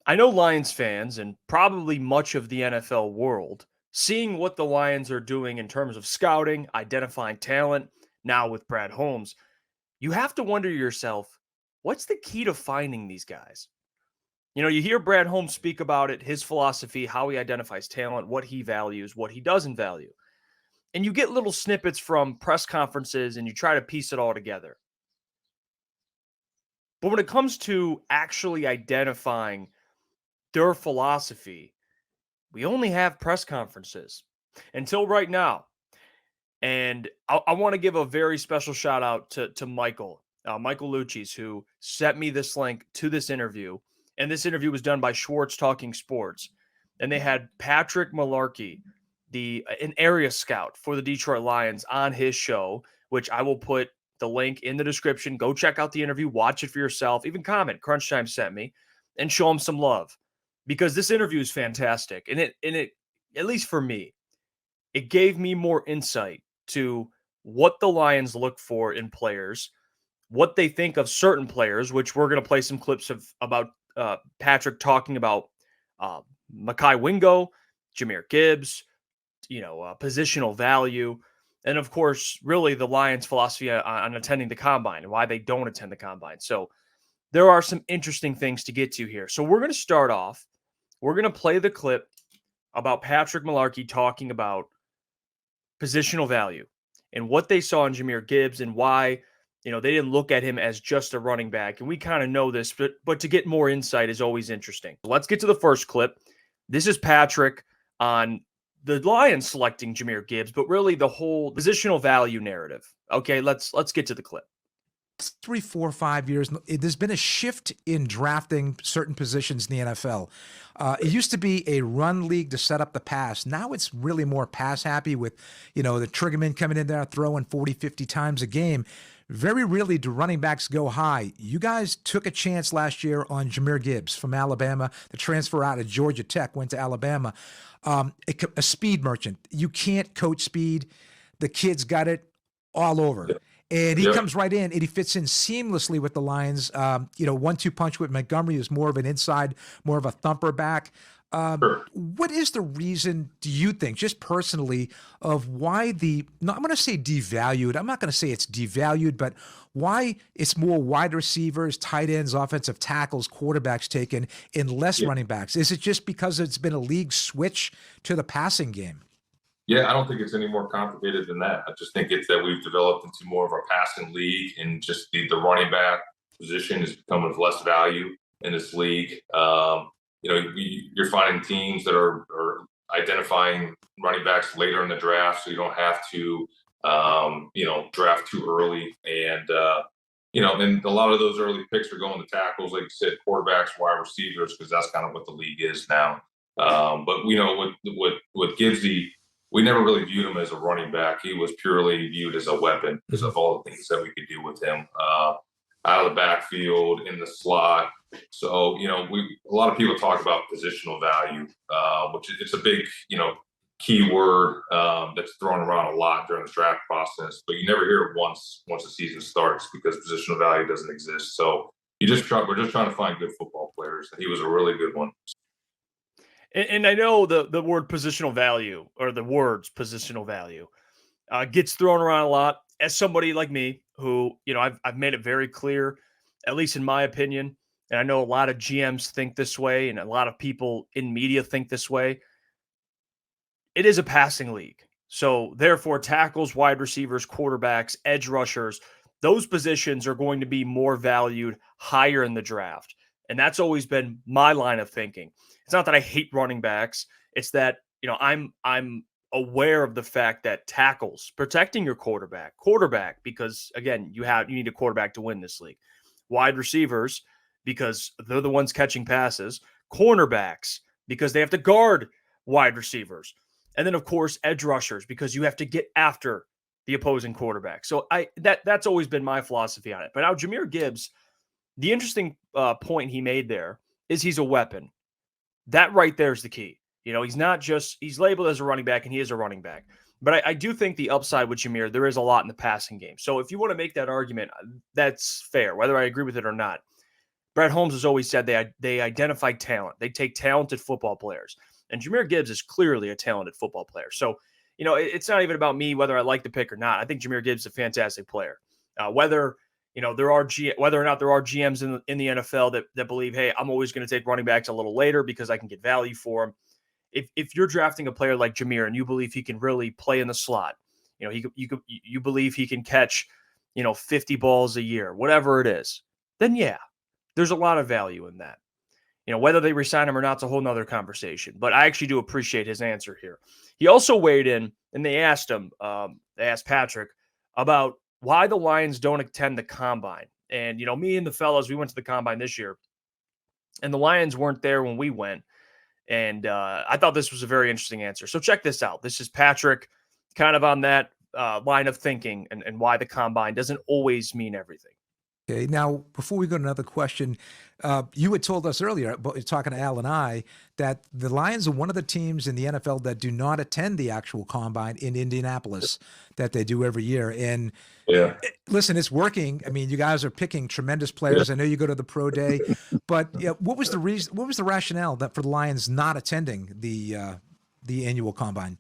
I know Lions fans and probably much of the NFL world, seeing what the Lions are doing in terms of scouting, identifying talent, now with Brad Holmes, you have to wonder to yourself, what's the key to finding these guys? You hear Brad Holmes speak about it, his philosophy, how he identifies talent, what he values, what he doesn't value. And you get little snippets from press conferences and you try to piece it all together. But when it comes to actually identifying their philosophy, we only have press conferences until right now. And I want to give a very special shout out to Michael Lucchese, who sent me this link to this interview. And this interview was done by Swartz Talking Sports. And they had Patrick Mularkey, an area scout for the Detroit Lions, on his show, which I will put the link in the description. Go check out the interview, watch it for yourself, even comment. Crunch Time sent me, and show him some love, because this interview is fantastic. And it, at least for me, it gave me more insight to what the Lions look for in players, what they think of certain players, which we're going to play some clips about Patrick talking about Mekhi Wingo, Jahmyr Gibbs, positional value, and of course, really the Lions' philosophy on attending the combine and why they don't attend the combine. So there are some interesting things to get to here. So we're going to start off. We're going to play the clip about Patrick Mularkey talking about positional value and what they saw in Jahmyr Gibbs and why, they didn't look at him as just a running back. And we kind of know this, but to get more insight is always interesting. So let's get to the first clip. This is Patrick on the Lions selecting Jahmyr Gibbs, but really the whole positional value narrative. Okay, let's get to the clip. 3, 4, 5 years, there's been a shift in drafting certain positions in the NFL. It used to be a run league to set up the pass. Now it's really more pass happy with, the triggerman coming in there throwing 40, 50 times a game. Very rarely do running backs go high. You guys took a chance last year on Jahmyr Gibbs from Alabama. The transfer out of Georgia Tech went to Alabama. A speed merchant. You can't coach speed. The kid's got it all over. And he comes right in, and he fits in seamlessly with the Lions. 1-2 punch with Montgomery is more of an inside, more of a thumper back. What is the reason, do you think, just personally, of why I'm going to say devalued. I'm not going to say it's devalued, but why it's more wide receivers, tight ends, offensive tackles, quarterbacks taken, and less running backs? Is it just because it's been a league switch to the passing game? Yeah, I don't think it's any more complicated than that. I just think it's that we've developed into more of a passing league, and just the running back position is becoming of less value in this league. You're finding teams that are identifying running backs later in the draft, so you don't have to, draft too early. And and a lot of those early picks are going to tackles, like you said, quarterbacks, wide receivers, because that's kind of what the league is now. But with Gibbsy, we never really viewed him as a running back. He was purely viewed as a weapon because of all the things that we could do with him out of the backfield, in the slot. So, a lot of people talk about positional value, which it's a big, key word that's thrown around a lot during the draft process, but you never hear it once the season starts, because positional value doesn't exist. So we're just trying to find good football players. He was a really good one. And I know the word positional value, or the words positional value, gets thrown around a lot. As somebody like me who, I've made it very clear, at least in my opinion, and I know a lot of GMs think this way, and a lot of people in media think this way. It is a passing league. So therefore, tackles, wide receivers, quarterbacks, edge rushers, those positions are going to be more valued higher in the draft. And that's always been my line of thinking. It's not that I hate running backs. It's that, I'm aware of the fact that tackles, protecting your quarterback, because again, you need a quarterback to win this league. Wide receivers, because they're the ones catching passes. Cornerbacks, because they have to guard wide receivers. And then, of course, edge rushers, because you have to get after the opposing quarterback. So that's always been my philosophy on it. But now Jahmyr Gibbs, the interesting point he made there is he's a weapon. That right there is the key. He's labeled as a running back, and he is a running back. But I do think the upside with Jahmyr, there is a lot in the passing game. So if you want to make that argument, that's fair, whether I agree with it or not. Brad Holmes has always said they identify talent. They take talented football players. And Jahmyr Gibbs is clearly a talented football player. So, it's not even about me whether I like the pick or not. I think Jahmyr Gibbs is a fantastic player. Whether or not there are GMs in the NFL that believe, hey, I'm always going to take running backs a little later because I can get value for them. If you're drafting a player like Jahmyr and you believe he can really play in the slot, you believe he can catch, 50 balls a year, whatever it is, then yeah, there's a lot of value in that. Whether they resign him or not is a whole nother conversation. But I actually do appreciate his answer here. He also weighed in, and they asked Patrick about why the Lions don't attend the combine. And, me and the fellas, we went to the combine this year, and the Lions weren't there when we went. And I thought this was a very interesting answer. So check this out. This is Patrick kind of on that line of thinking and why the combine doesn't always mean everything. Okay. Now, before we go to another question, you had told us earlier, talking to Al and I, that the Lions are one of the teams in the NFL that do not attend the actual combine in Indianapolis that they do every year. And listen, it's working. I mean, you guys are picking tremendous players. I know you go to the pro day, but what was the reason? What was the rationale for the Lions not attending the annual combine?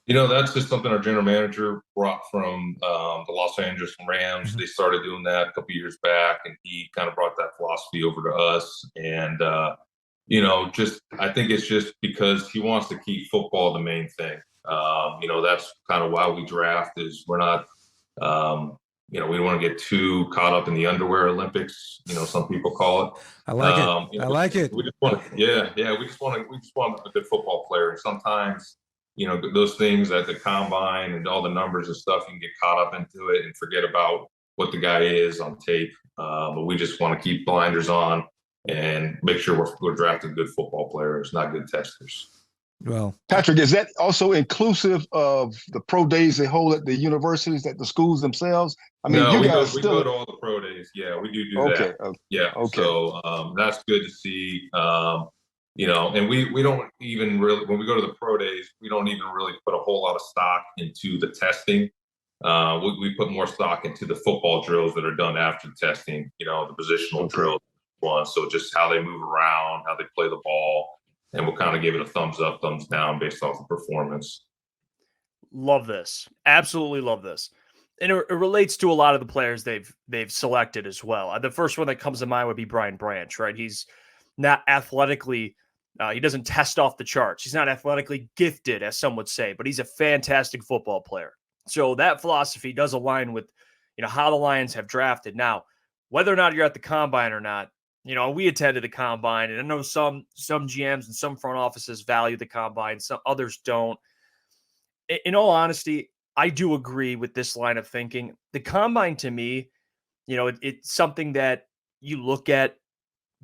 That's just something our general manager brought from the Los Angeles Rams. Mm-hmm. They started doing that a couple years back, and he kind of brought that philosophy over to us. And, I think it's just because he wants to keep football the main thing. That's kind of why we draft is we're not, we don't want to get too caught up in the underwear Olympics, some people call it. I like it. I like it. We just want to, we just want a good football player. And sometimes, those things at the combine and all the numbers and stuff, you can get caught up into it and forget about what the guy is on tape. But we just want to keep blinders on and make sure we're drafting good football players, not good testers. Well, Patrick, is that also inclusive of the pro days they hold at the universities, at the schools themselves? I mean, no, you we guys go to all the pro days. Yeah, we do that. Yeah. Okay. So that's good to see. And we don't even really, when we go to the pro days, we don't even really put a whole lot of stock into the testing. We put more stock into the football drills that are done after testing, the positional drills. So just how they move around, how they play the ball, and we'll kind of give it a thumbs up, thumbs down based off the performance. Love this. Absolutely love this. And it relates to a lot of the players they've selected as well. The first one that comes to mind would be Brian Branch, right? He's not athletically, he doesn't test off the charts. He's not athletically gifted, as some would say, but he's a fantastic football player. So that philosophy does align with, how the Lions have drafted. Now, whether or not you're at the combine or not, we attended the combine, and I know some GMs and some front offices value the combine, some others don't. In all honesty, I do agree with this line of thinking. The combine, to me, it's something that you look at,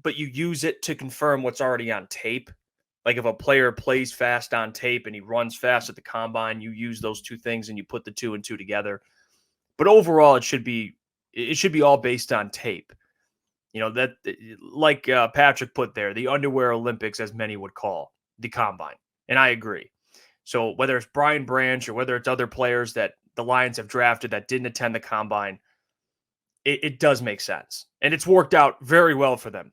but you use it to confirm what's already on tape. Like if a player plays fast on tape and he runs fast at the combine, you use those two things and you put the 2 and 2 together. But overall, it should be all based on tape. That, like Patrick put there, the underwear Olympics, as many would call the combine. And I agree. So whether it's Brian Branch or whether it's other players that the Lions have drafted that didn't attend the combine, it does make sense. And it's worked out very well for them.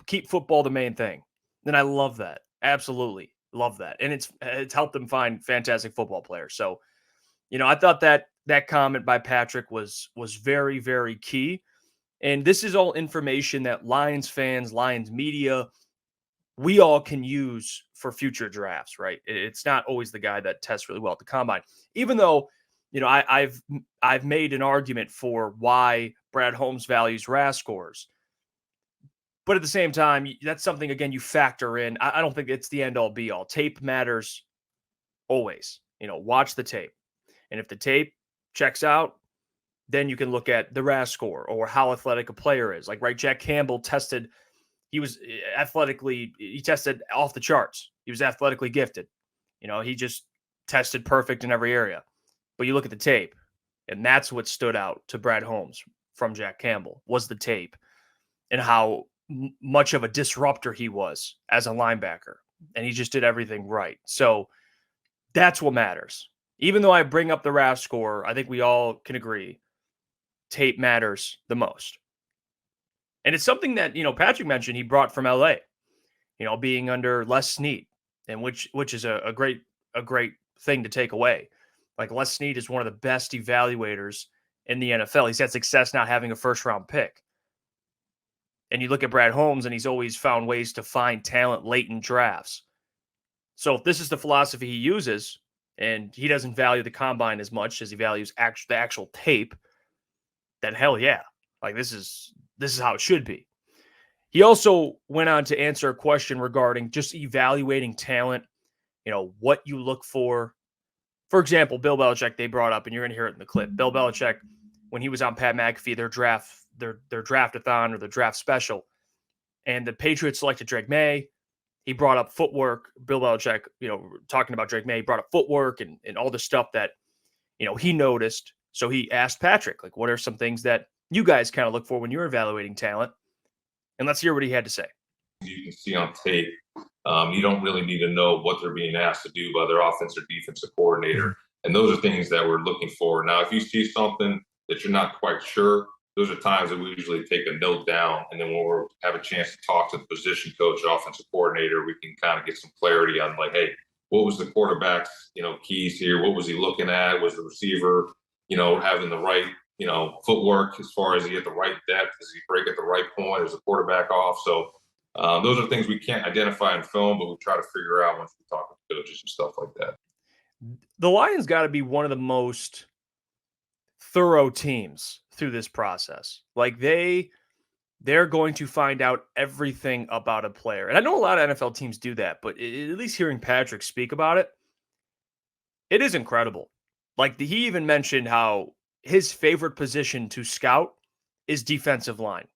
Keep football the main thing. And I love that. Absolutely love that. And it's helped them find fantastic football players. So, I thought that comment by Patrick was very, very key. And this is all information that Lions fans, Lions media, we all can use for future drafts, right? It's not always the guy that tests really well at the combine. Even though, I've made an argument for why Brad Holmes values RAS scores. But at the same time, that's something, again, you factor in. I don't think it's the end-all, be-all. Tape matters always. Watch the tape. And if the tape checks out, then you can look at the RAS score or how athletic a player is. Like, right, Jack Campbell tested – he tested off the charts. He was athletically gifted. He just tested perfect in every area. But you look at the tape, and that's what stood out to Brad Holmes from Jack Campbell, was the tape and how much of a disruptor he was as a linebacker. And he just did everything right. So that's what matters. Even though I bring up the RAS score, I think we all can agree tape matters the most. And it's something that, Patrick mentioned he brought from LA, being under Les Snead, and which is a great thing to take away. Like, Les Snead is one of the best evaluators in the NFL. He's had success not having a first round pick. And you look at Brad Holmes, and he's always found ways to find talent late in drafts. So if this is the philosophy he uses, and he doesn't value the combine as much as he values the actual tape, then hell yeah. Like, this is how it should be. He also went on to answer a question regarding just evaluating talent, what you look for. For example, Bill Belichick, they brought up, and you're going to hear it in the clip. Bill Belichick, when he was on Pat McAfee, their draftathon or their draft special, and the Patriots selected Drake May. He brought up footwork. Bill Belichick, talking about Drake May, brought up footwork and all the stuff that, he noticed. So he asked Patrick, like, what are some things that you guys kind of look for when you're evaluating talent? And let's hear what he had to say. You can see on tape, you don't really need to know what they're being asked to do by their offensive defensive coordinator. And those are things that we're looking for. Now, if you see something that you're not quite sure, those are times that we usually take a note down. And then when we have a chance to talk to the position coach, offensive coordinator, we can kind of get some clarity on, like, hey, what was the quarterback's, keys here? What was he looking at? Was the receiver, having the right, footwork as far as he at the right depth? Does he break at the right point? Is the quarterback off? So those are things we can't identify in film, but we try to figure out once we talk with coaches and stuff like that. The Lions got to be one of the most thorough teams through this process. Like, they're going to find out everything about a player. And I know a lot of NFL teams do that, but at least hearing Patrick speak about it, it is incredible. Like, he even mentioned how his favorite position to scout is defensive line.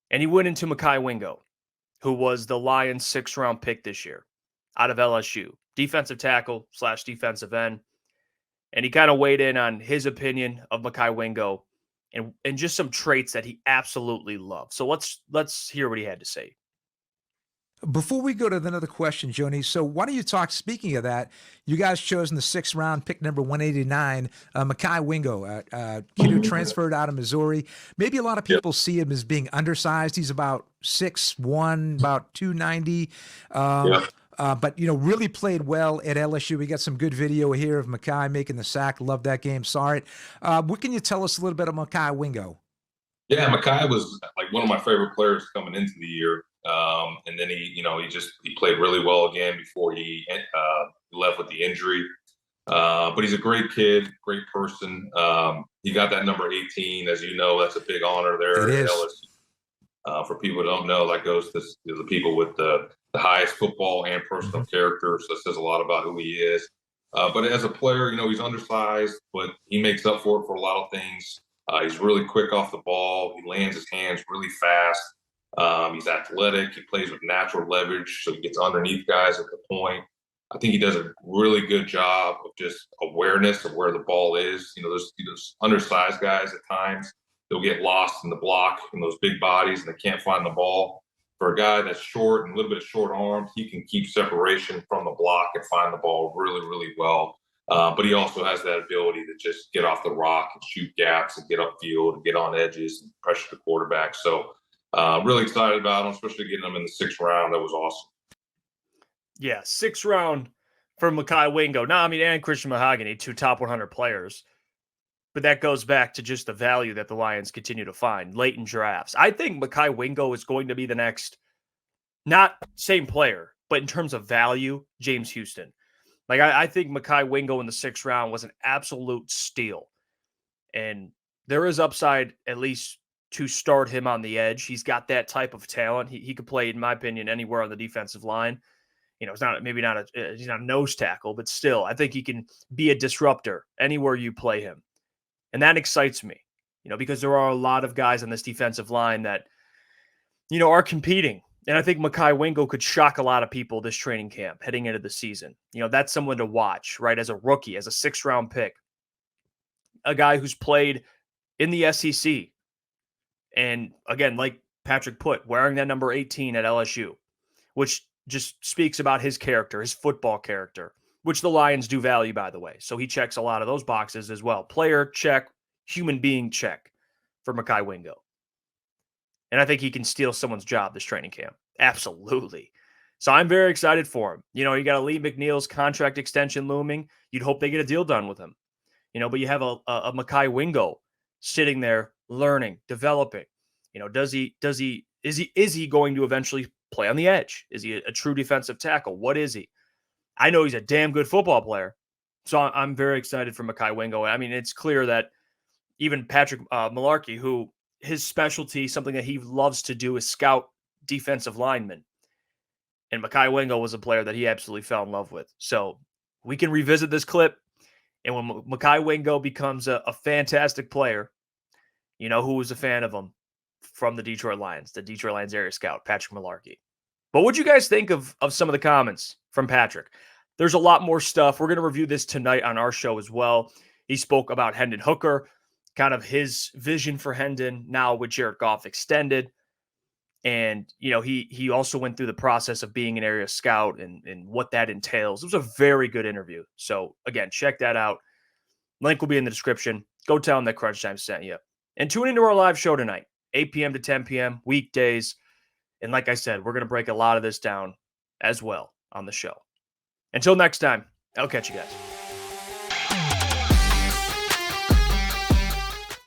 And he went into Mekhi Wingo, who was the Lions' 6th round pick this year out of LSU, defensive tackle / defensive end. And he kind of weighed in on his opinion of Mekhi Wingo and just some traits that he absolutely loved. So let's hear what he had to say. Before we go to another question, Joni, so why don't you talk, speaking of that, you guys chose in the 6th round, pick number 189, Mekhi Wingo, kid who transferred out of Missouri. Maybe a lot of people see him as being undersized. He's about 6'1", about 290. But, really played well at LSU. We got some good video here of Mekhi making the sack. Love that game. Saw it. What can you tell us a little bit about Mekhi Wingo? Yeah, Mekhi was like one of my favorite players coming into the year. And then he played really well again before he left with the injury. But he's a great kid, great person. He got that number 18, as you know. That's a big honor there at LSU. For people who don't know, that goes to the people with the highest football and personal character. So it says a lot about who he is. But as a player, he's undersized, but he makes up for it for a lot of things. He's really quick off the ball. He lands his hands really fast. He's athletic. He plays with natural leverage, so he gets underneath guys at the point. I think he does a really good job of just awareness of where the ball is. Those undersized guys at times, they'll get lost in the block in those big bodies, and they can't find the ball. For a guy that's short and a little bit short armed, he can keep separation from the block and find the ball really, really well. But he also has that ability to just get off the rock and shoot gaps and get upfield and get on edges and pressure the quarterback. So really excited about him, especially getting him in the 6th round. That was awesome. Yeah, 6th round for Mekhi Wingo. And Christian Mahogany, 2 top 100 players. But that goes back to just the value that the Lions continue to find late in drafts. I think Mekhi Wingo is going to be the next, not same player, but in terms of value, James Houston. Like, I think Mekhi Wingo in the 6th round was an absolute steal. And there is upside, at least, to start him on the edge. He's got that type of talent. He could play, in my opinion, anywhere on the defensive line. It's not he's not a nose tackle, but still, I think he can be a disruptor anywhere you play him. And that excites me, because there are a lot of guys on this defensive line that, are competing. And I think Mekhi Wingo could shock a lot of people this training camp heading into the season. That's someone to watch, right? As a rookie, as a 6th round pick, a guy who's played in the SEC. And again, like Patrick put, wearing that number 18 at LSU, which just speaks about his character, his football character, which the Lions do value, by the way. So he checks a lot of those boxes as well. Player check, human being check for Mekhi Wingo. And I think he can steal someone's job this training camp. Absolutely. So I'm very excited for him. You got a Lee McNeil's contract extension looming. You'd hope they get a deal done with him. But you have a Mekhi Wingo sitting there learning, developing. Is he going to eventually play on the edge? Is he a true defensive tackle? What is he? I know he's a damn good football player. So I'm very excited for Mekhi Wingo. I mean, it's clear that even Patrick Mularkey, who his specialty, something that he loves to do, is scout defensive linemen. And Mekhi Wingo was a player that he absolutely fell in love with. So we can revisit this clip. And when Mekhi Wingo becomes a fantastic player, who was a fan of him from the Detroit Lions area scout, Patrick Mularkey. But what do you guys think of some of the comments from Patrick? There's a lot more stuff. We're going to review this tonight on our show as well. He spoke about Hendon Hooker, kind of his vision for Hendon now with Jared Goff extended. And, he also went through the process of being an area scout and what that entails. It was a very good interview. So, again, check that out. Link will be in the description. Go tell him that Crunch Time sent you. And tune into our live show tonight, 8 p.m. to 10 p.m., weekdays. And like I said, we're going to break a lot of this down as well on the show. Until next time, I'll catch you guys.